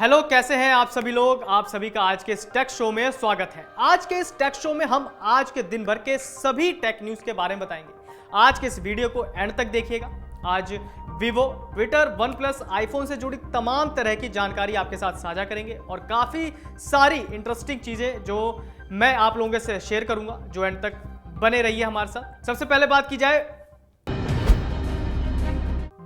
Hello, कैसे हैं आप सभी लोग। आप सभी का आज के इस टेक शो में स्वागत है। आज के इस टेक शो में हम आज के दिन भर के सभी टेक न्यूज के बारे में बताएंगे। आज के इस वीडियो को एंड तक देखिएगा। आज Vivo, Twitter, one plus, iPhone से जुड़ी तमाम तरह की जानकारी आपके साथ साझा करेंगे और काफी सारी इंटरेस्टिंग चीजें जो मैं आप लोगों से शेयर करूंगा, जो एंड तक बने रहिए हमारे साथ। सबसे पहले बात की जाए,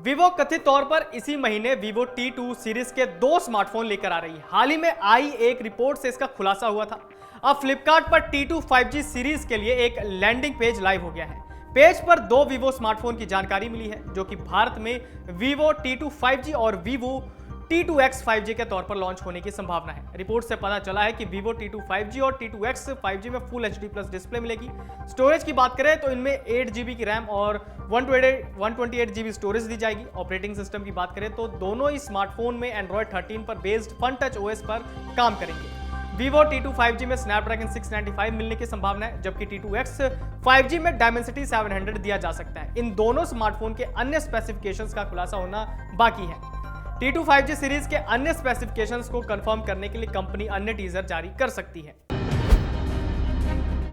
वीवो कथित तौर पर इसी महीने वीवो T2 सीरीज के 2 स्मार्टफोन लेकर आ रही है। हाल ही में आई एक रिपोर्ट से इसका खुलासा हुआ था। अब फ्लिपकार्ट पर T2 5G सीरीज के लिए एक लैंडिंग पेज लाइव हो गया है। पेज पर 2 वीवो स्मार्टफोन की जानकारी मिली है, जो कि भारत में वीवो T2 5G और वीवो T2X 5G के तौर पर लॉन्च होने की संभावना है। रिपोर्ट से पता चला है कि वीवो T2 5G और T2X 5G में फुल HD प्लस डिस्प्ले मिलेगी। स्टोरेज की बात करें तो इनमें 8GB की रैम और 128GB स्टोरेज दी जाएगी। ऑपरेटिंग सिस्टम की बात करें तो दोनों ही स्मार्टफोन में Android 13 पर बेस्ड FunTouch OS पर काम करेंगे। वीवो T2 5G में स्नैपड्रैगन 695 मिलने की संभावना है, जबकि T2X 5G में Dimensity 700 दिया जा सकता है। इन दोनों स्मार्टफोन के अन्य स्पेसिफिकेशंस का खुलासा होना बाकी है। T2 5G सीरीज के अन्य स्पेसिफिकेशंस को कंफर्म करने के लिए कंपनी अन्य टीजर जारी कर सकती है।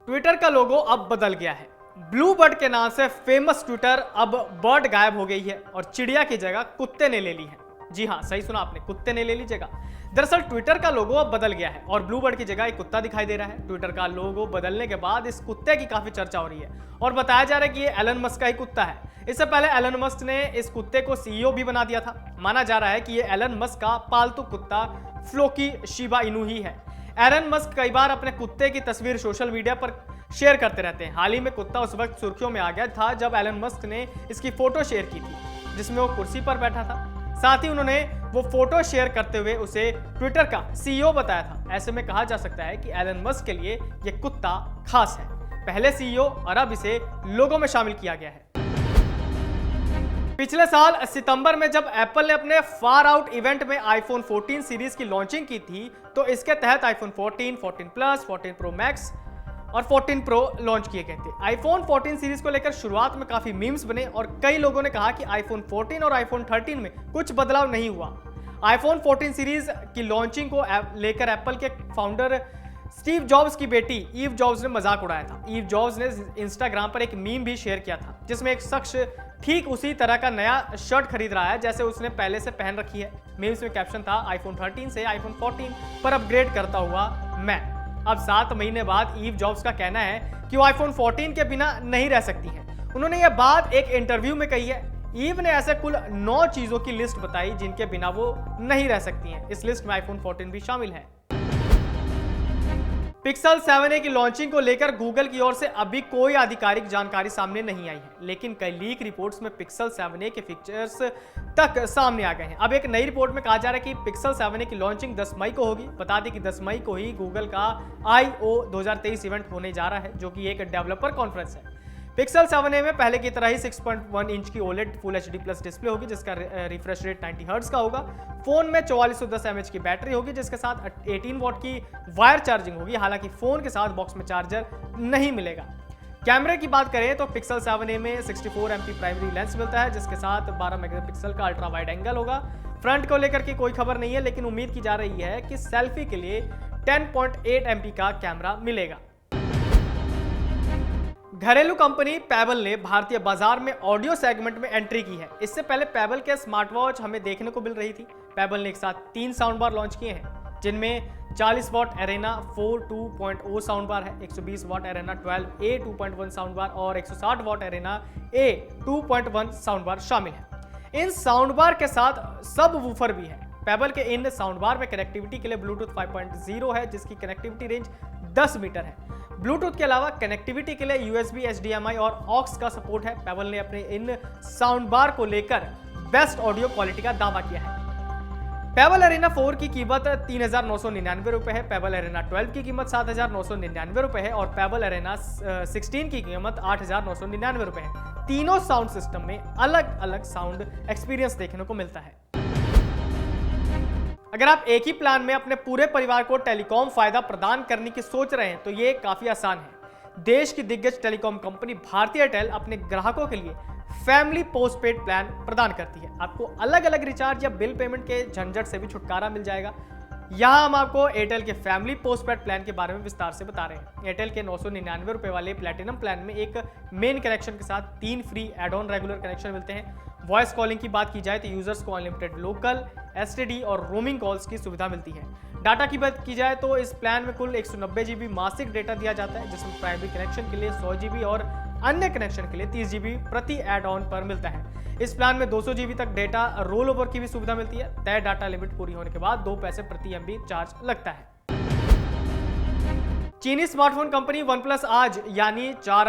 ट्विटर का लोगो अब बदल गया है। ब्लू बर्ड के नाम से फेमस ट्विटर अब बर्ड गायब हो गई है और चिड़िया की जगह कुत्ते ने ले ली है। जी हाँ, सही सुना आपने, कुत्ते ने ले ली जगह। दरअसल ट्विटर का लोगो अब बदल गया है और ब्लू बर्ड की जगह एक कुत्ता दिखाई दे रहा है। ट्विटर का लोगो बदलने के बाद इस कुत्ते की काफी चर्चा हो रही है और बताया जा रहा है कि ये एलन मस्क का ही कुत्ता है। इससे पहले एलन मस्क ने इस कुत्ते को CEO भी बना दिया था। माना जा रहा है कि ये एलन मस्क का पालतू कुत्ता फ्लोकी शिबा इनू ही है। एलन मस्क कई बार अपने कुत्ते की तस्वीर सोशल मीडिया पर शेयर करते रहते हैं। हाल ही में कुत्ता उस वक्त सुर्खियों में आ गया था जब एलन मस्क ने इसकी फोटो शेयर की थी, जिसमें वो कुर्सी पर बैठा था। साथ ही उन्होंने वो फोटो शेयर करते हुए उसे ट्विटर का CEO बताया था। ऐसे में कहा जा सकता है कि एलन मस्क के लिए ये कुत्ता खास है। पहले CEO और अब इसे लोगो में शामिल किया गया है। पिछले साल सितंबर में जब एप्पल ने अपने फार आउट इवेंट में आईफोन 14 सीरीज की लॉन्चिंग की थी, तो इसके तहत आईफोन 14, 14 प्लस, 14 प्रो मैक्स और 14 प्रो लॉन्च किए गए थे। आईफोन 14 सीरीज को लेकर शुरुआत में काफी मीम्स बने और कई लोगों ने कहा कि आईफोन 14 और आईफोन 13 में कुछ बदलाव नहीं हुआ। आईफोन 14 सीरीज की लॉन्चिंग को लेकर एप्पल के फाउंडर स्टीव जॉब्स की बेटी ईव जॉब्स ने मजाक उड़ाया था। ईव जॉब्स ने इंस्टाग्राम पर एक मीम भी शेयर किया था, जिसमें एक शख्स ठीक उसी तरह का नया शर्ट खरीद रहा है जैसे उसने पहले से पहन रखी है। मीम्स में कैप्शन था, आईफोन 13 से आईफोन 14 पर अपग्रेड करता हुआ मैं। अब 7 महीने बाद ईव जॉब्स का कहना है कि वो आईफोन 14 के बिना नहीं रह सकती हैं। उन्होंने ये बात एक इंटरव्यू में कही है। ईव ने ऐसे कुल 9 चीजों की लिस्ट बताई जिनके बिना वो नहीं रह सकती हैं। इस लिस्ट में आईफोन 14 भी शामिल है। पिक्सल 7a की लॉन्चिंग को लेकर गूगल की ओर से अभी कोई आधिकारिक जानकारी सामने नहीं आई है, लेकिन कई लीक रिपोर्ट्स में पिक्सल 7a के फीचर्स तक सामने आ गए हैं। अब एक नई रिपोर्ट में कहा जा रहा है कि पिक्सल 7a की लॉन्चिंग 10 मई को होगी। बता दें कि 10 मई को ही गूगल का I/O 2023 इवेंट होने जा रहा है, जो कि एक डेवलपर कॉन्फ्रेंस है। पिक्सल 7a में पहले की तरह ही 6.1 इंच की OLED full HD plus display होगी, जिसका रिफ्रेश रेट 90 हर्ट्ज का होगा। फोन में 4410 mAh की बैटरी होगी, जिसके साथ 18 वॉट की वायर चार्जिंग होगी। हालांकि फोन के साथ बॉक्स में चार्जर नहीं मिलेगा। कैमरे की बात करें तो पिक्सल 7a में 64 MP प्राइमरी लेंस मिलता है, जिसके साथ 12 मेगापिक्सल का अल्ट्रा वाइड एंगल होगा। फ्रंट को लेकर की कोई खबर नहीं है, लेकिन उम्मीद की जा रही है कि सेल्फी के लिए 10.8 MP का कैमरा मिलेगा। घरेलू कंपनी पेबल ने भारतीय बाजार में ऑडियो सेगमेंट में एंट्री की है। इससे पहले पेबल के स्मार्ट वॉच हमें देखने को मिल रही थी। पेबल ने एक साथ 3 साउंड बार लॉन्च किए हैं, जिनमें 40 वॉट एरेना 4 2.0 साउंड बार है, 120 what arena 12A 2.1 sound bar और 160 what arena A 2.1 sound bar शामिल है। इन साउंड बार के साथ सब वूफर भी है। पेबल के इन साउंड बार में कनेक्टिविटी के लिए ब्लूटूथ 5.0 है, जिसकी कनेक्टिविटी रेंज 10 मीटर है। ब्लूटूथ के अलावा कनेक्टिविटी के लिए USB, HDMI और ऑक्स का सपोर्ट है। पेबल ने अपने इन साउंड बार को लेकर बेस्ट ऑडियो क्वालिटी का दावा किया है। पेबल एरेना 4 की कीमत 3,999 रुपए है, पेबल एरेना 12 की कीमत 7,999 रुपए है और पेबल एरेना 16 की कीमत 8,999 रुपए है। तीनों साउंड सिस्टम में अलग अलग साउंड एक्सपीरियंस देखने को मिलता है। अगर आप एक ही प्लान में अपने पूरे परिवार को टेलीकॉम फायदा प्रदान करने की सोच रहे हैं तो ये काफी आसान है। देश की दिग्गज टेलीकॉम कंपनी भारती एयरटेल अपने ग्राहकों के लिए फैमिली पोस्टपेड प्लान प्रदान करती है। आपको अलग अलग रिचार्ज या बिल पेमेंट के झंझट से भी छुटकारा मिल जाएगा। यहाँ हम आपको एयरटेल के फैमिली पोस्टपेड प्लान के बारे में विस्तार से बता रहे हैं। एयरटेल के 999 रुपए वाले प्लेटिनम प्लान में एक मेन कनेक्शन के साथ 3 free add on regular connection मिलते हैं। वॉइस कॉलिंग की बात की जाए तो यूजर्स को अनलिमिटेड लोकल, एसटीडी और रोमिंग कॉल्स की सुविधा मिलती है। डाटा की बात की जाए तो इस प्लान में कुल 190 GB मासिक डेटा दिया जाता है, जिसमें प्राइमरी कनेक्शन के लिए 100 GB और अन्य कनेक्शन के लिए 30 GB प्रति एड ऑन पर मिलता है। इस प्लान में 200 GB तक डेटा रोल ओवर की भी सुविधा मिलती है। तय डाटा लिमिट पूरी होने के बाद 2 पैसे प्रति MB चार्ज लगता है। चीनी स्मार्टफोन कंपनी OnePlus आज यानी 4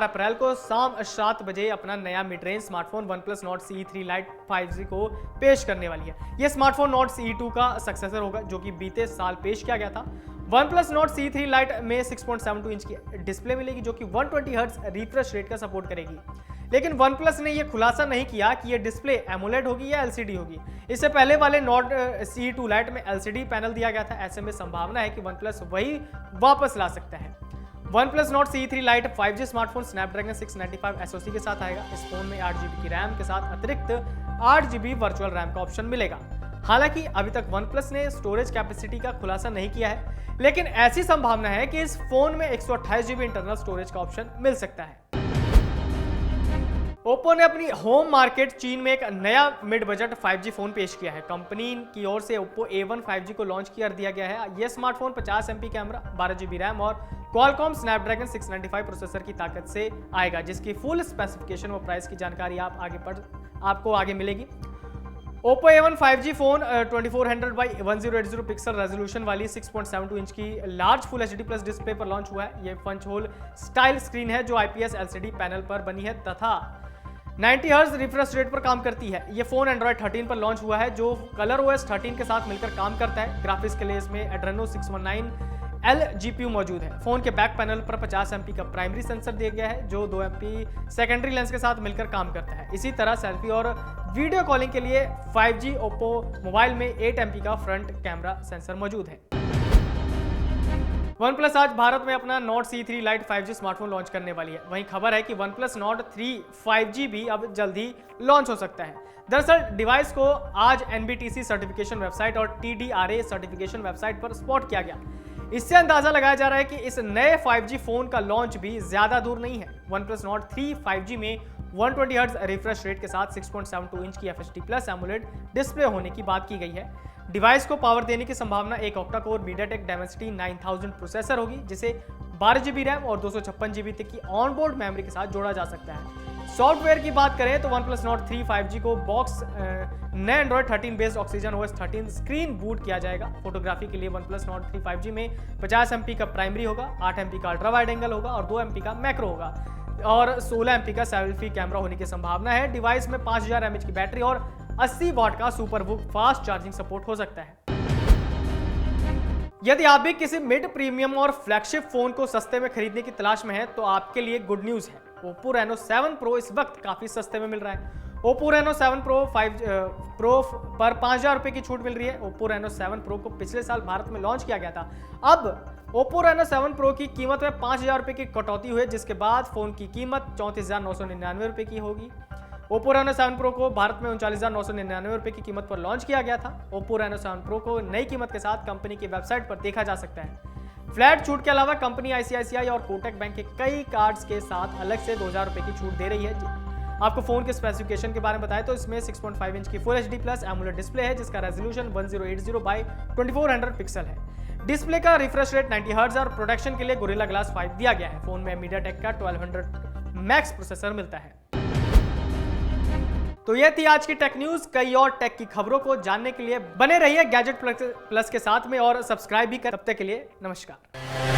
अप्रैल को शाम 7 बजे अपना नया mid range smartphone OnePlus Nord CE3 Lite 5G को पेश करने वाली है। यह स्मार्टफोन Nord CE2 का सक्सेसर होगा, जो कि बीते साल पेश किया गया था। OnePlus Nord CE3 Lite में 6.72 इंच की डिस्प्ले मिलेगी, जो कि 120 हर्ट्ज रिफ्रेश रेट का सपोर्ट करेगी। लेकिन OnePlus ने यह खुलासा नहीं किया कि यह डिस्प्ले AMOLED होगी या LCD होगी। इससे पहले वाले Nord CE2 Lite में LCD पैनल दिया गया था। ऐसे में संभावना है कि OnePlus वही वापस ला सकता है। OnePlus Nord CE3 Lite 5G smartphone Snapdragon 695 SoC के साथ आएगा। इस फोन में 8 GB की रैम के साथ अतिरिक्त 8 GB वर्चुअल रैम का ऑप्शन मिलेगा। हालांकि अभी तक OnePlus ने स्टोरेज कैपेसिटी का खुलासा नहीं किया है, लेकिन ऐसी संभावना है कि इस फोन में 128 GB इंटरनल स्टोरेज का ऑप्शन मिल सकता है। ओप्पो ने अपनी होम मार्केट चीन में एक नया मिड बजट 5G फोन पेश किया है। कंपनी की ओर से ओप्पो A1 5G को लॉन्च कर दिया गया है। यह smartphone 50 MP camera, 12 GB RAM और Qualcomm Snapdragon 695 प्रोसेसर की ताकत से आएगा, जिसकी फुल स्पेसिफिकेशन और प्राइस की जानकारी आपको आगे मिलेगी। Oppo A1 5G phone 2400x1080 pixel resolution वाली 6.72 इंच की large full HD plus display पर लॉन्च हुआ है। यह पंच होल स्टाइल स्क्रीन है, जो IPS LCD पैनल पर बनी है तथा 90 हर्ट्ज रिफ्रेश रेट पर काम करती है। यह फोन Android 13 पर लॉन्च हुआ है, जो ColorOS 13 के साथ मिलकर काम करता है। ग्राफिक्स के लिए इसमें Adreno 619L GPU मौजूद है। फोन के बैक पैनल पर 50 MP का प्राइमरी सेंसर दिया गया है, जो 2 MP सेकेंडरी लेंस के साथ मिलकर काम करता है। इसी तरह सेल्फी और वीडियो कॉलिंग के लिए 5G Oppo मोबाइल में 8 MP का फ्रंट कैमरा सेंसर मौजूद है। OnePlus आज भारत में अपना Nord CE3 Lite 5G smartphone launch करने वाली है। वहीं खबर है कि OnePlus Nord 3 5G भी अब जल्द ही लॉन्च हो सकता है। दरअसल डिवाइस को आज NBTC सर्टिफिकेशन वेबसाइट और TDRA सर्टिफिकेशन वेबसाइट पर स्पॉट किया गया। इससे अंदाजा लगाया जा रहा है कि इस नए 5G फोन का लॉन्च भी ज्यादा दूर नहीं है। OnePlus Nord 3 5G में 120 हर्ट्ज रिफ्रेश रेट के साथ 6.72 इंच की FHD प्लस AMOLED डिस्प्ले होने की बात की गई है। डिवाइस को पावर देने की संभावना एक octa core MediaTek Dimensity 9000 processor होगी, जिसे 12 GB रैम और 256 GB तक की ऑनबोर्ड मेमोरी के साथ जोड़ा जा सकता है। सॉफ्टवेयर की बात करें तो OnePlus Nord 3 5G को बॉक्स नए Android 13 based Oxygen OS 13 screen boot किया जाएगा। फोटोग्राफी के लिए OnePlus Nord 3 5G में 50 MP का प्राइमरी होगा, 8 MP का अल्ट्रा वाइड एंगल होगा और 2 MP का मैक्रो होगा और 16 MP का सेल्फी कैमरा होने की संभावना है। डिवाइस में 5000 mAh की बैटरी और 80 वाट का सुपरबुक फास्ट चार्जिंग सपोर्ट हो सकता है। यदि आप भी किसी मिड प्रीमियम और फ्लैगशिप फोन को सस्ते में खरीदने की तलाश में हैं, तो आपके लिए गुड न्यूज है। Oppo Reno 7 Pro इस वक्त काफी सस्ते में मिल रहा है। Oppo Reno 7 Pro पर 5000 रुपए की छूट मिल रही है। Oppo Reno 7 Pro को पिछले साल भारत में लॉन्च किया गया था। अब Oppo Reno 7 Pro की कीमत में 5000 रुपए की कटौती हुई, जिसके बाद फोन की कीमत 34,999 रुपए की होगी। Oppo Reno 7 Pro को भारत में 39,999 रुपए की कीमत पर लॉन्च किया गया था। Oppo Reno 7 Pro को नई कीमत के साथ कंपनी की वेबसाइट पर देखा जा सकता है। फ्लैट छूट के अलावा कंपनी ICICI और कोटक बैंक के कई कार्ड्स के साथ अलग से 2000 रुपए की छूट दे रही है। आपको फोन के स्पेसिफिकेशन के बारे में बताएं तो इसमें 6.5 इंच की full HD plus AMOLED display है, जिसका रेजोल्यूशन 1080x2400 पिक्सल है। डिस्प्ले का रिफ्रेश रेट 90 हर्ट्ज और प्रोटेक्शन के लिए गोरिल्ला ग्लास 5 दिया गया है। फोन में MediaTek का 1200 मैक्स प्रोसेसर मिलता है। तो यह थी आज की टेक न्यूज। कई और टेक की खबरों को जानने के लिए बने रहिए गैजेट प्लस के साथ में और सब्सक्राइब भी कर। तब तक के लिए नमस्कार।